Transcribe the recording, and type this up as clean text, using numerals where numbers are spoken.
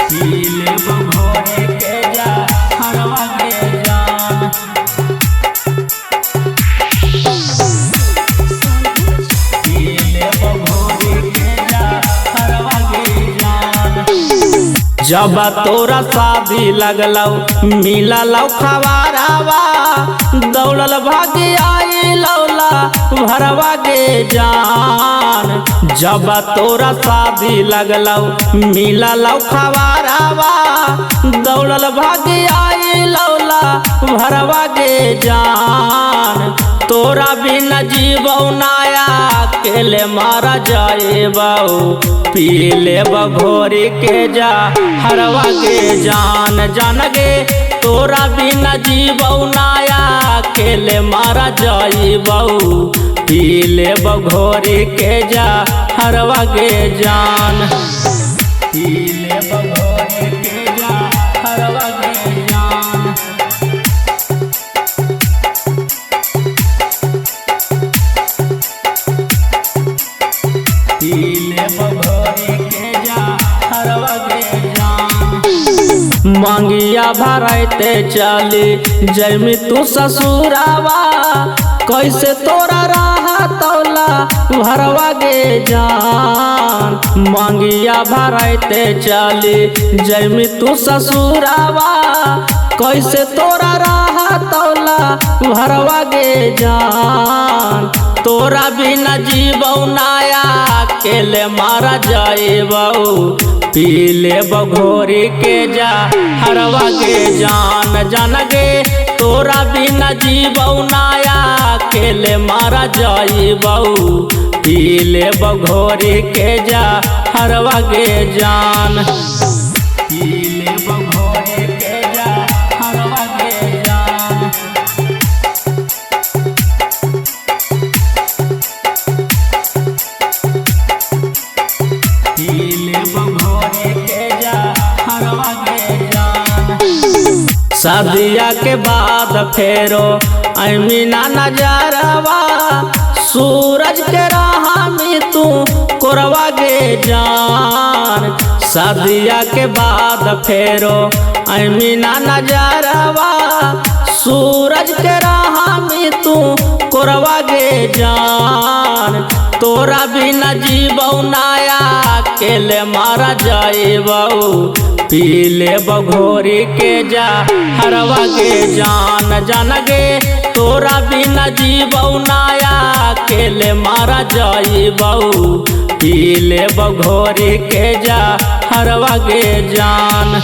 पीले बघोरी के जा हरवा के जान। पीले बघोरी के जा हरवा के जान। जब तोरा शादी लगलौ मिललौ खबरवा दौड़ल भागी आई लौला भरवा के जान। जब तोरा शादी लगलौ मिललौ खबरवा दौड़ल भागी आई लौला भरवा के जान। तोरा बिना जीवौ नाया अकेले मारा जाएबौ पीले बघोरी के जा हरवा के जान। जान गे तोरा बिना जीवौ नाया अकेले मारा जाएबौ पीले बघोरी के जा हरवा के जान। पीले बघोरी के जा हरवा के जान। पीले बघोरी के जा हरवा के जान। मांगिया भरते चली जैमी तू ससुरावा कैसे तोरा रहा तौला भरवा के जान। मांगिया भरते चली जैमी तू ससुरावा कैसे तोरा रहा तौला भरवा के जान। तोरा बिना जीवौ नाया अकेले मारा जाएबौ पीले बघोरी के जा हरवा के जान। जान गे तोरा बिना जीवौ नाया अकेले मारा जाएबौ पीले बघोरी के जा हरवा के जान। पीले बघोरी के जा हरवा के जान। पीले बघोरी के जा हरवा के जान। शादिया के बाद फेरो अमीना नजरवा सूरज के राह में तू कोरवा के जान। शादिया के बाद फेरो अमीना नजरवा सूरज के राह में तू कोरवा के जान। तोरा बिना जीवौ नाया अकेले मारा जाएबौ पीले बघोरी के जा हरवा के जान। जान गे तोरा बिना जीवौ नाया अकेले मारा जाएबौ पीले बघोरी के जा हरवा के जान।